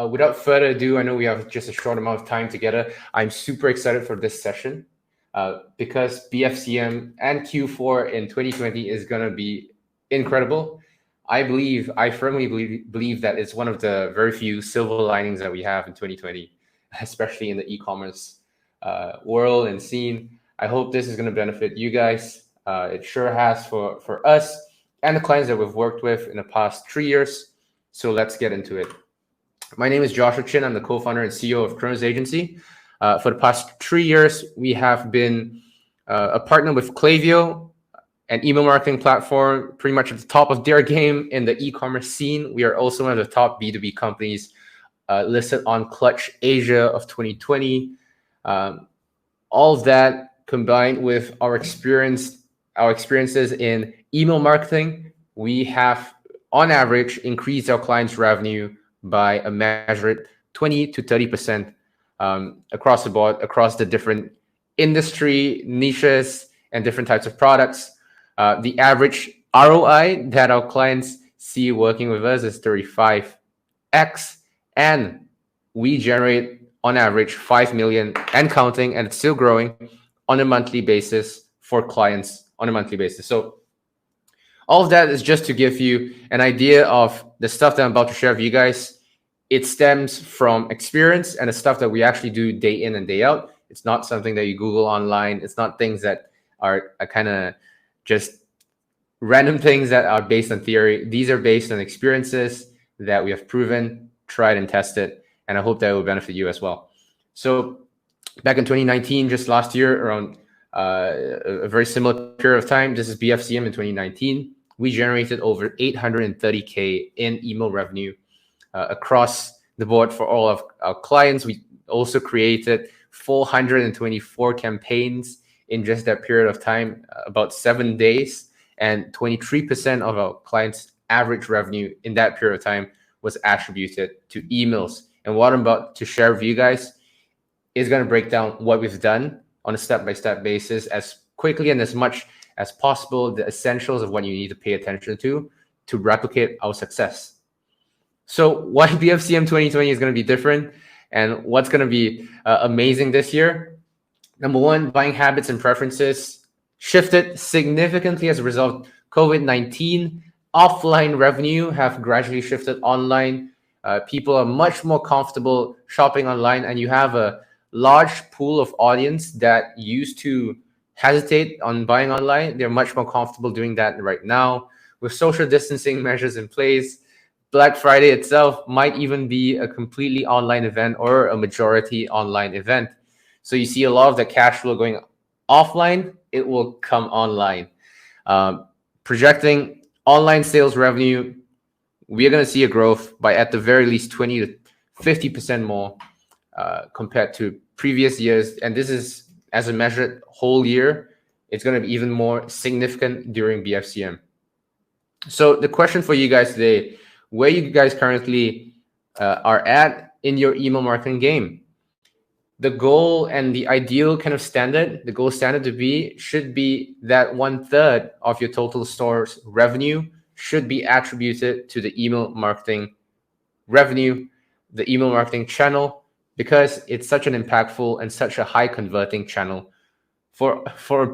without further ado, I know we have just a short amount of time together. I'm super excited for this session because BFCM and Q4 in 2020 is going to be incredible. I firmly believe that it's one of the very few silver linings that we have in 2020, especially in the e-commerce world and scene. I hope this is going to benefit you guys. It sure has for us and the clients that we've worked with in the past 3 years. So let's get into it. My name is Joshua Chin. I'm the co-founder and CEO of Kronos Agency. For the past 3 years, we have been a partner with Klaviyo, an email marketing platform, pretty much at the top of their game in the e-commerce scene. We are also one of the top B2B companies listed on Clutch Asia of 2020. All of that combined with our experiences in email marketing, we have on average increased our clients' revenue by a measured 20 to 30% across the board, across the different industry niches and different types of products. The average ROI that our clients see working with us is 35x, and we generate on average 5 million and counting, and it's still growing on a monthly basis for clients on a monthly basis. So all of that is just to give you an idea of the stuff that I'm about to share with you guys. It stems from experience and the stuff that we actually do day in and day out. It's not something that you Google online. It's not things that are kind of just random things that are based on theory. These are based on experiences that we have proven, tried and tested, and I hope that will benefit you as well. So back in 2019, just last year, around a very similar period of time, this is BFCM in 2019, we generated over 830K in email revenue across the board for all of our clients. We also created 424 campaigns in just that period of time, about 7 days, and 23% of our clients' average revenue in that period of time was attributed to emails. And what I'm about to share with you guys is going to break down what we've done on a step-by-step basis as quickly and as much as possible, the essentials of what you need to pay attention to replicate our success. So why BFCM 2020 is going to be different and what's going to be amazing this year? Number one, buying habits and preferences shifted significantly as a result of COVID-19. Offline revenue have gradually shifted online. People are much more comfortable shopping online, and you have a large pool of audience that used to hesitate on buying online. They're much more comfortable doing that right now. With social distancing measures in place, Black Friday itself might even be a completely online event or a majority online event. So you see a lot of the cash flow going offline, it will come online. Projecting online sales revenue, we're going to see a growth by at the very least 20 to 50% more compared to previous years. And this is as a measured whole year. It's going to be even more significant during BFCM. So the question for you guys today, where you guys currently are at in your email marketing game. The goal and the ideal kind of standard, the gold standard should be that 1/3 of your total store's revenue should be attributed to the email marketing revenue, the email marketing channel, because it's such an impactful and such a high converting channel for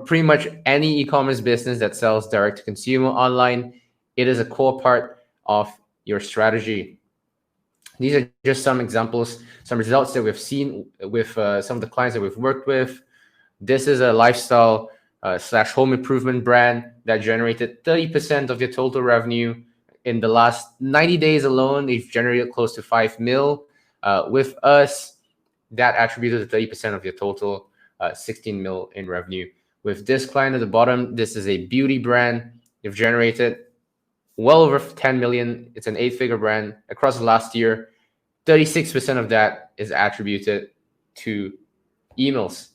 pretty much any e-commerce business that sells direct to consumer online. It is a core part of your strategy. These are just some examples, some results that we've seen with some of the clients that we've worked with. This is a lifestyle / home improvement brand that generated 30% of your total revenue. In the last 90 days alone, they've generated close to 5 mil. With us, that attributed to 30% of your total 16 mil in revenue. With this client at the bottom, this is a beauty brand. They've generated well over 10 million. It's an 8-figure brand across the last year. 36% of that is attributed to emails.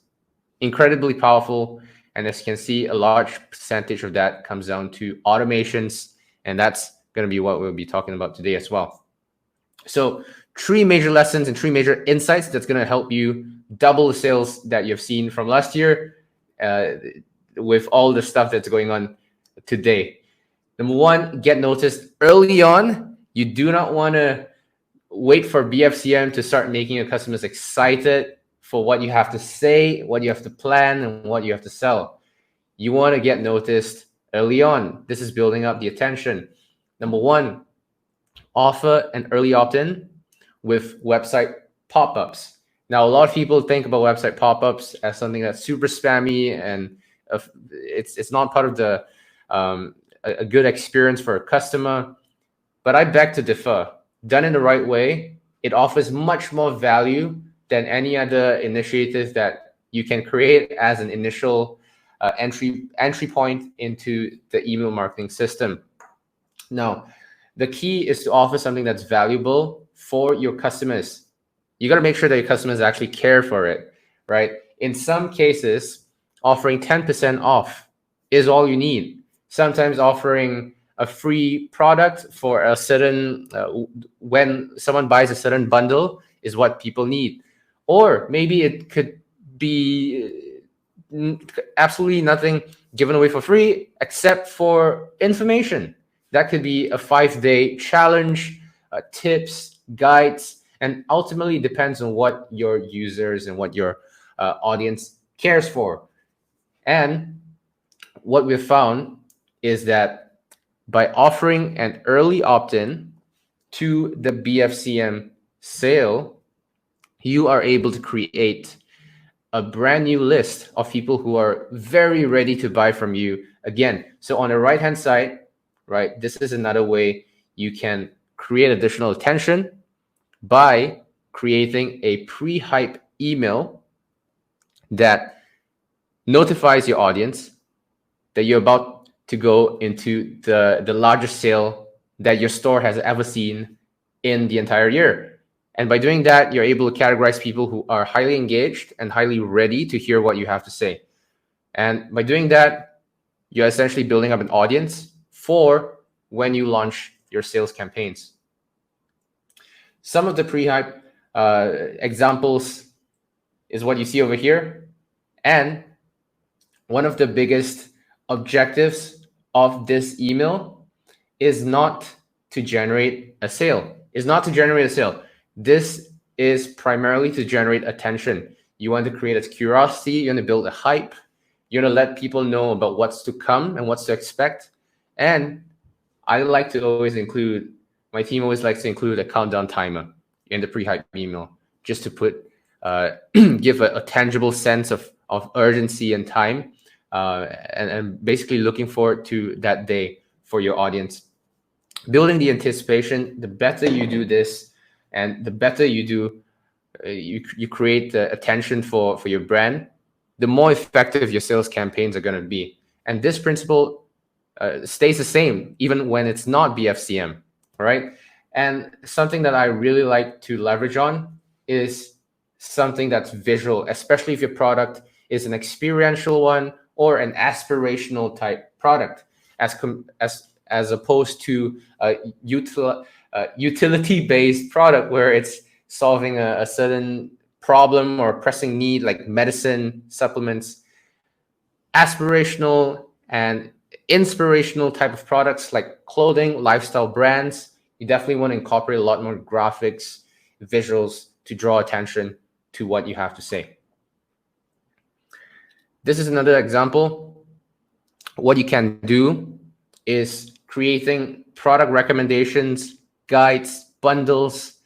Incredibly powerful. And as you can see, a large percentage of that comes down to automations. And that's going to be what we'll be talking about today as well. So 3 major lessons and 3 major insights that's going to help you double the sales that you've seen from last year with all the stuff that's going on today. Number 1, get noticed early on. You do not want to wait for BFCM to start making your customers excited for what you have to say, what you have to plan, and what you have to sell. You want to get noticed early on. This is building up the attention. Number one, offer an early opt-in with website pop-ups. Now, a lot of people think about website pop-ups as something that's super spammy, and it's not part of the a good experience for a customer. But I beg to differ. Done in the right way, it offers much more value than any other initiative that you can create as an initial entry point into the email marketing system. Now, the key is to offer something that's valuable for your customers. You got to make sure that your customers actually care for it, right? In some cases, offering 10% off is all you need. Sometimes offering a free product for a certain, when someone buys a certain bundle is what people need. Or maybe it could be absolutely nothing given away for free except for information. That could be a 5-day challenge, tips, guides, and ultimately depends on what your users and what your audience cares for. And what we've found is that by offering an early opt-in to the BFCM sale, you are able to create a brand new list of people who are very ready to buy from you again. So on the right-hand side, right, this is another way you can create additional attention by creating a pre-hype email that notifies your audience that you're about to go into the largest sale that your store has ever seen in the entire year. And by doing that, you're able to categorize people who are highly engaged and highly ready to hear what you have to say. And by doing that, you're essentially building up an audience for when you launch your sales campaigns. Some of the pre-hype examples is what you see over here. And one of the biggest objectives of this email is not to generate a sale. This is primarily to generate attention. You want to create a curiosity. You want to build a hype. You want to let people know about what's to come and what's to expect. And I like to always include, my team always likes to include a countdown timer in the pre-hype email, just to put, give a tangible sense of urgency and time, and basically looking forward to that day for your audience. Building the anticipation, the better you do this, and the better you do, you create the attention for your brand, the more effective your sales campaigns are going to be. And this principle stays the same even when it's not BFCM, right? And something that I really like to leverage on is something that's visual, especially if your product is an experiential one or an aspirational type product, as opposed to a utility-based product where it's solving a certain problem or pressing need like medicine, supplements. Aspirational and inspirational type of products like clothing, lifestyle brands, you definitely want to incorporate a lot more graphics, visuals to draw attention to what you have to say. This is another example. What you can do is creating product recommendations, guides, bundles,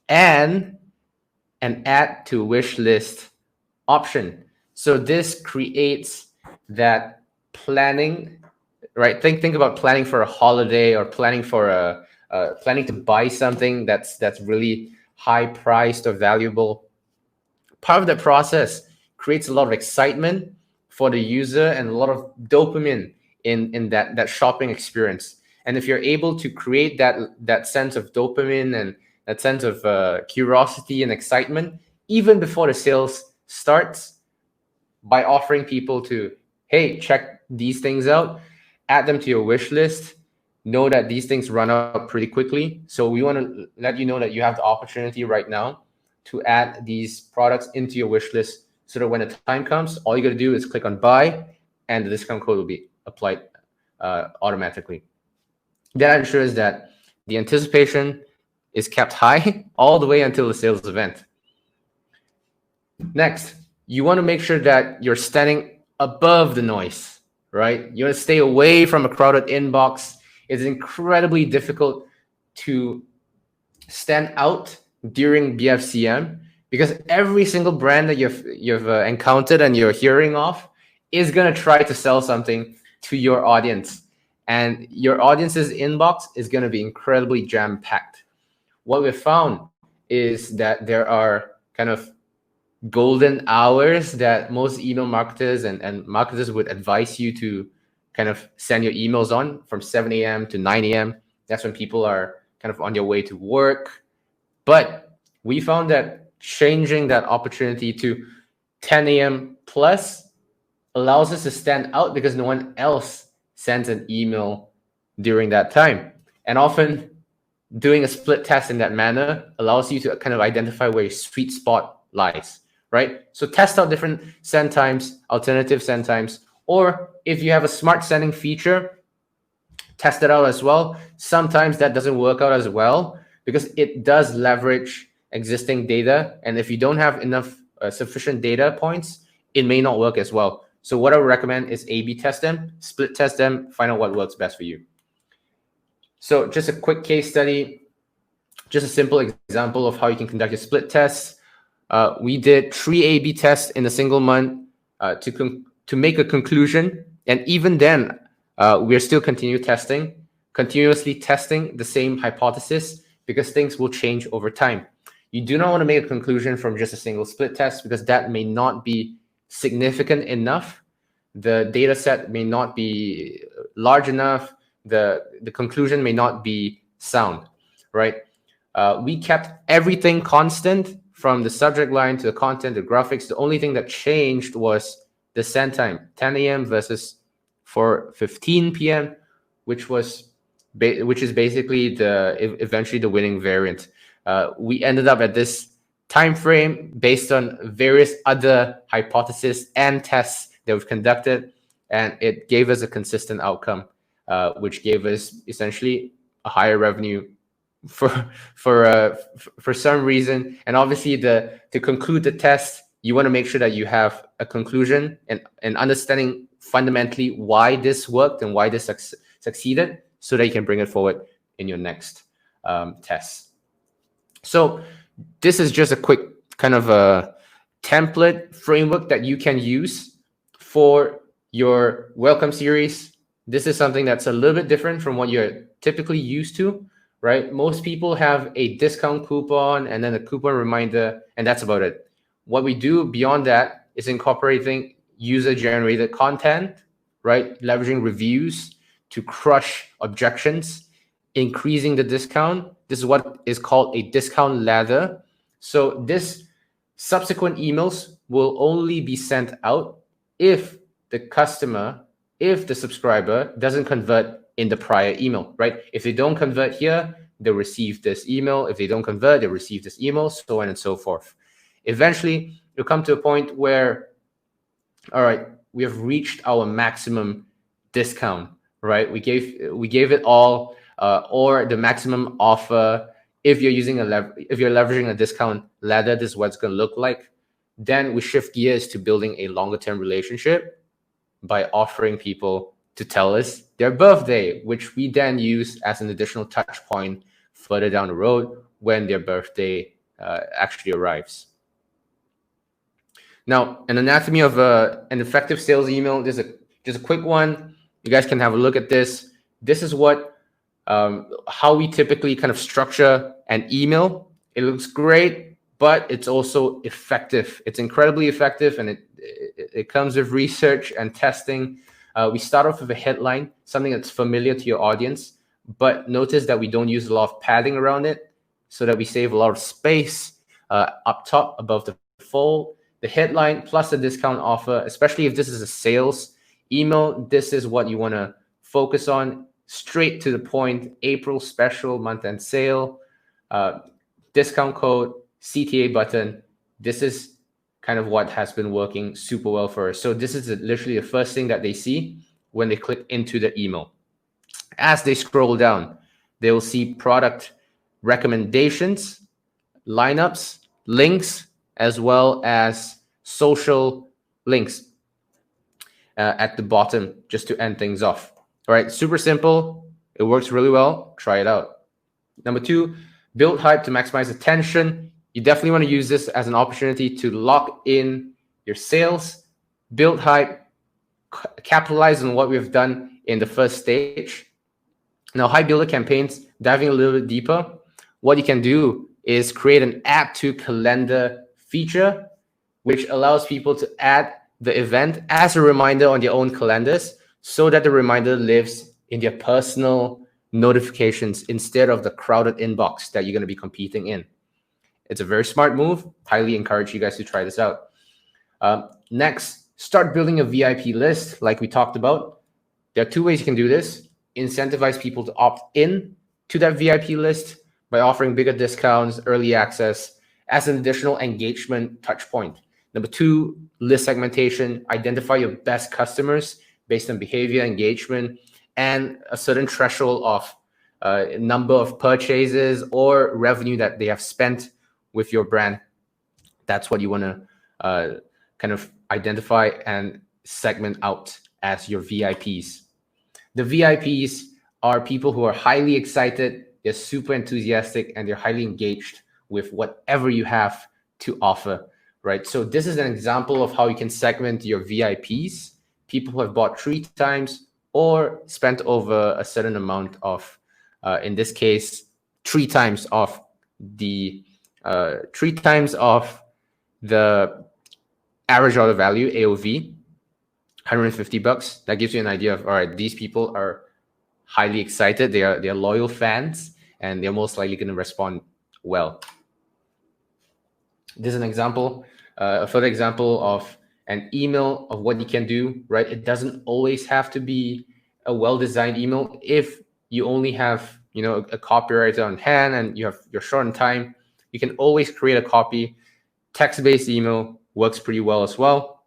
and an add to wish list option. So this creates that planning, right? Think about planning for a holiday or planning for planning to buy something that's really high priced or valuable. Part of the process creates a lot of excitement for the user and a lot of dopamine in that shopping experience. And if you're able to create that sense of dopamine and that sense of curiosity and excitement even before the sales starts, by offering people to, hey, check these things out, add them to your wish list, know that these things run out pretty quickly. So we want to let you know that you have the opportunity right now to add these products into your wish list, so that when the time comes, all you got to do is click on buy and the discount code will be applied automatically. That ensures that the anticipation is kept high all the way until the sales event. Next, you want to make sure that you're standing above the noise, right? You want to stay away from a crowded inbox. It's incredibly difficult to stand out during BFCM because every single brand that you've encountered and you're hearing of is going to try to sell something to your audience, and your audience's inbox is going to be incredibly jam-packed. What we've found is that there are kind of golden hours that most email marketers and marketers would advise you to kind of send your emails on, from 7 a.m. to 9 a.m. That's when people are kind of on their way to work. But we found that changing that opportunity to 10 a.m. plus allows us to stand out because no one else sends an email during that time. And often doing a split test in that manner allows you to kind of identify where your sweet spot lies, right? So test out different send times, alternative send times, or if you have a smart sending feature, test it out as well. Sometimes that doesn't work out as well because it does leverage existing data. And if you don't have enough sufficient data points, it may not work as well. So what I would recommend is A/B test them, split test them, find out what works best for you. So just a quick case study, just a simple example of how you can conduct your split tests. We did 3 A/B tests in a single month to make a conclusion. And even then, we're still continuously testing the same hypothesis because things will change over time. You do not want to make a conclusion from just a single split test because that may not be significant enough. The data set may not be large enough. The conclusion may not be sound, right? We kept everything constant from the subject line to the content, the graphics. The only thing that changed was the send time, 10 a.m. versus 4:15 p.m., which is basically eventually the winning variant. We ended up at this time frame based on various other hypotheses and tests that we've conducted, and it gave us a consistent outcome, which gave us essentially a higher revenue for some reason. And obviously, to conclude the test, you want to make sure that you have a conclusion and understanding fundamentally why this worked and why this succeeded, so that you can bring it forward in your next test. So this is just a quick kind of a template framework that you can use for your welcome series. This is something that's a little bit different from what you're typically used to, right? Most people have a discount coupon and then a coupon reminder, and that's about it. What we do beyond that is incorporating user-generated content, right? Leveraging reviews to crush objections, increasing the discount. This is what is called a discount ladder. So this subsequent emails will only be sent out if the subscriber doesn't convert in the prior email, right? If they don't convert here, they'll receive this email. If they don't convert, they'll receive this email, so on and so forth. Eventually, you'll come to a point where, all right, we have reached our maximum discount, right? We gave it all, or the maximum offer. If you're leveraging a discount ladder, this is what it's going to look like. Then we shift gears to building a longer term relationship by offering people to tell us their birthday, which we then use as an additional touch point further down the road when their birthday actually arrives. Now, an anatomy of an effective sales email. This is just a quick one. You guys can have a look at this. This is how we typically kind of structure an email. It looks great, but it's also effective. It's incredibly effective, and it comes with research and testing. We start off with a headline, something that's familiar to your audience, but notice that we don't use a lot of padding around it so that we save a lot of space up top above the fold. The headline plus a discount offer, especially if this is a sales email, this is what you want to focus on. Straight to the point, April special month-end sale, discount code, CTA button. This is kind of what has been working super well for us. So this is literally the first thing that they see when they click into the email. As they scroll down, they will see product recommendations, lineups, links, as well as social links at the bottom, just to end things off. All right, super simple. It works really well. Try it out. Number 2, build hype to maximize attention. You definitely want to use this as an opportunity to lock in your sales, build hype, capitalize on what we've done in the first stage. Now, hype builder campaigns, diving a little bit deeper, what you can do is create an add to calendar feature, which allows people to add the event as a reminder on their own calendars, so that the reminder lives in their personal notifications instead of the crowded inbox that you're going to be competing in. It's a very smart move. Highly encourage you guys to try this out. Next, start building a VIP list like we talked about. There are 2 ways you can do this. Incentivize people to opt in to that VIP list by offering bigger discounts, early access as an additional engagement touch point. Number 2, list segmentation. Identify your best customers based on behavior, engagement, and a certain threshold of number of purchases or revenue that they have spent with your brand. That's what you want to kind of identify and segment out as your VIPs. The VIPs are people who are highly excited, they're super enthusiastic, and they're highly engaged with whatever you have to offer, right? So this is an example of how you can segment your VIPs, people who have bought 3 times or spent over a certain amount of, in this case, 3 times of the 3 times of the average order value, AOV, $150. That gives you an idea of, all right, these people are highly excited. They're loyal fans, and they're most likely going to respond well. This is an example, a further example of an email of what you can do, right? It doesn't always have to be a well-designed email. If you only have, a copywriter on hand and you're short on time, you can always create a copy. Text-based email works pretty well as well.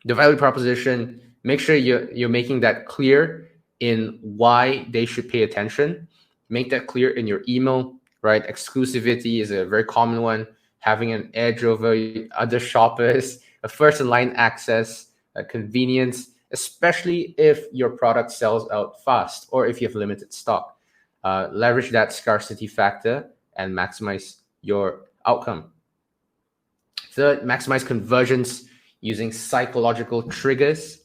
The value proposition, make sure you're making that clear in why they should pay attention. Make that clear in your email, right? Exclusivity is a very common one. Having an edge over other shoppers, a first-in-line access, a convenience, especially if your product sells out fast or if you have limited stock. Leverage that scarcity factor and maximize your outcome. Third, maximize conversions using psychological triggers.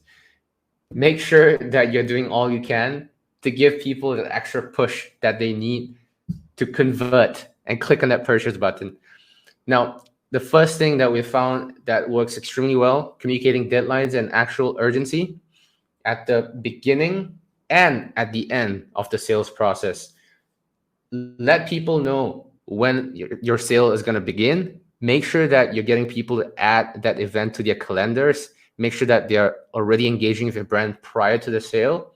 Make sure that you're doing all you can to give people the extra push that they need to convert and click on that purchase button. Now, the first thing that we found that works extremely well, communicating deadlines and actual urgency at the beginning and at the end of the sales process. Let people know when your sale is going to begin. Make sure that you're getting people to add that event to their calendars. Make sure that they're already engaging with your brand prior to the sale.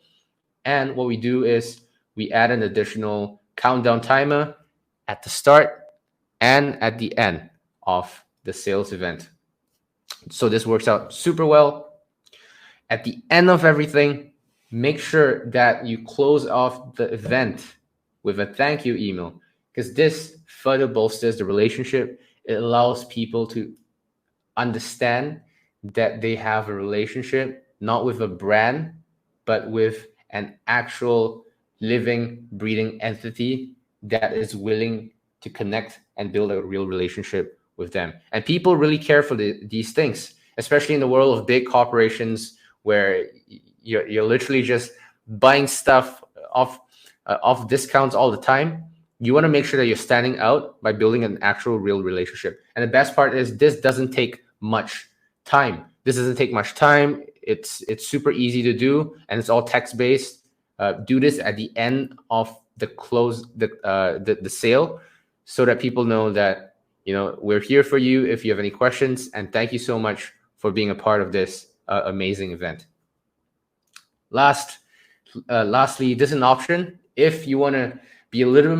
And what we do is we add an additional countdown timer at the start and at the end of the sales event. So this works out super well. At the end of everything, make sure that you close off the event with a thank you email, because this further bolsters the relationship. It allows people to understand that they have a relationship, not with a brand, but with an actual living, breathing entity that is willing to connect and build a real relationship with them. And people really care for these things, especially in the world of big corporations where you're literally just buying stuff off discounts all the time. You want to make sure that you're standing out by building an actual real relationship. And the best part is this doesn't take much time. It's super easy to do, and it's all text-based. Do this at the end of the sale, so that people know that we're here for you if you have any questions. And thank you so much for being a part of this amazing event. Lastly, this is an option. If you want to be a little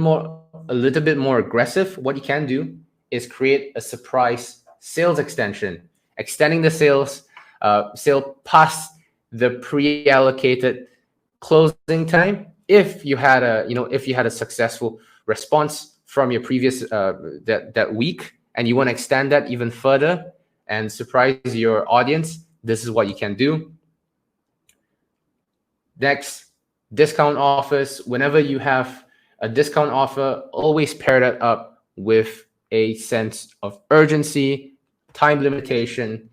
bit more aggressive, what you can do is create a surprise sales extension, extending the sale past the pre-allocated closing time. If you had a successful response from your previous that week, and you want to extend that even further and surprise your audience, this is what you can do. Next, discount offers. Whenever you have a discount offer, always pair that up with a sense of urgency, time limitation,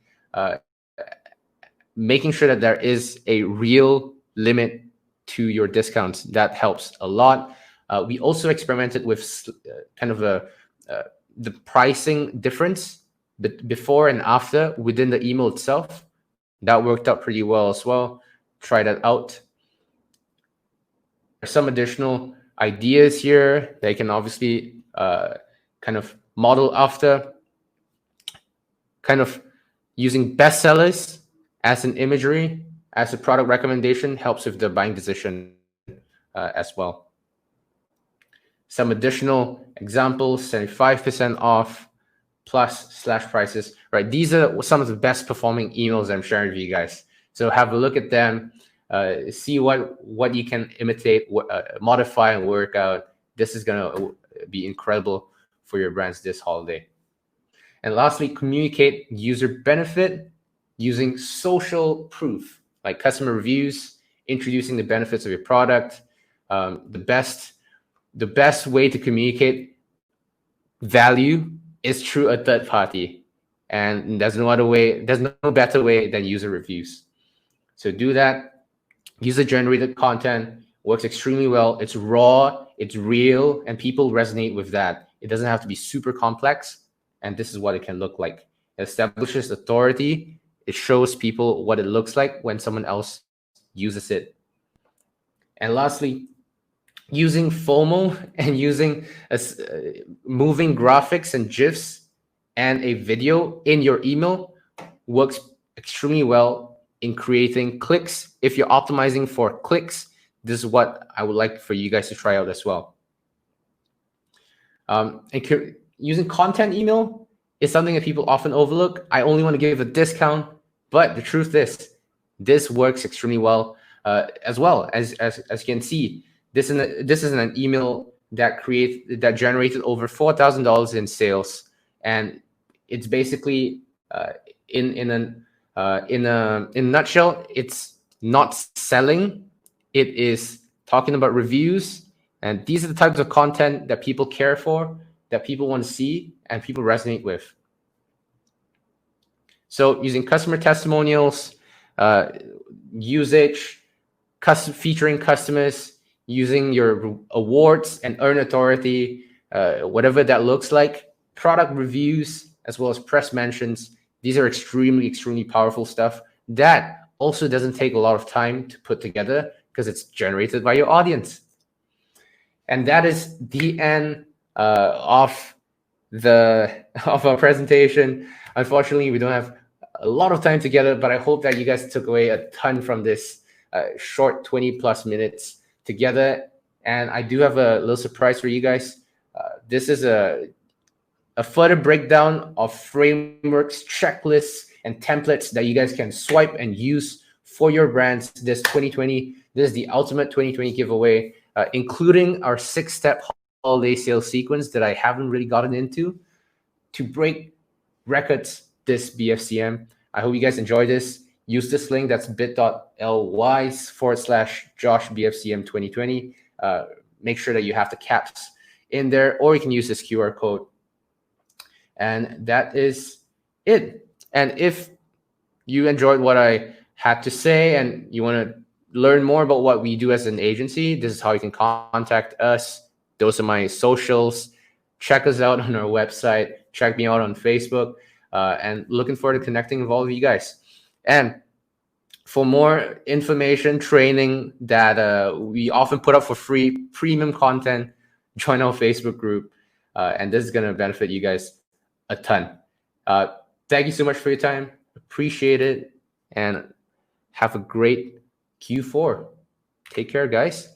making sure that there is a real limit to your discounts. That helps a lot. We also experimented with kind of the pricing difference before and after within the email itself. That worked out pretty well as well. Try that out. There's some additional ideas here that you can obviously kind of model after. Kind of using bestsellers as an imagery, as a product recommendation, helps with the buying decision as well. Some additional examples: 75% off plus slash prices. Right, these are some of the best performing emails I'm sharing with you guys. So have a look at them, see what you can imitate, modify, and work out. This is gonna be incredible for your brands this holiday. And lastly, communicate user benefit using social proof, like customer reviews, introducing the benefits of your product. The best way to communicate value is through a third party, and there's no better way than user reviews. So do that. User generated content works extremely well. It's raw, it's real, and people resonate with that. It doesn't have to be super complex, and this is what it can look like. It establishes authority. It shows people what it looks like when someone else uses it. And lastly, using FOMO and using moving graphics and GIFs and a video in your email works extremely well in creating clicks. If you're optimizing for clicks, this is what I would like for you guys to try out as well. Using content email is something that people often overlook. I only want to give a discount, but the truth is, this works extremely well as well. As you can see, this is an email that generated over $4,000 in sales, and it's basically in a nutshell, it's not selling. It is talking about reviews, and these are the types of content that people care for, that people want to see, and people resonate with. So using customer testimonials, usage, featuring customers, using your awards and earn authority, whatever that looks like, product reviews, as well as press mentions. These are extremely, extremely powerful stuff that also doesn't take a lot of time to put together because it's generated by your audience. And that is the end of our presentation. Unfortunately, we don't have a lot of time together, but I hope that you guys took away a ton from this short 20+ minutes together. And I do have a little surprise for you guys. This is a further breakdown of frameworks, checklists, and templates that you guys can swipe and use for your brands this 2020. This is the ultimate 2020 giveaway, including our 6-step holiday sales sequence that I haven't really gotten into to break records this BFCM. I hope you guys enjoy this. Use this link, that's bit.ly/JoshBFCM2020. Make sure that you have the caps in there, or you can use this QR code. And that is it. And if you enjoyed what I had to say and you want to learn more about what we do as an agency, this is how you can contact us. Those are my socials. Check us out on our website. Check me out on Facebook. And looking forward to connecting with all of you guys. And for more information, training that we often put up for free, premium content, join our Facebook group. And this is going to benefit you guys a ton. Thank you so much for your time. Appreciate it. And have a great Q4. Take care, guys.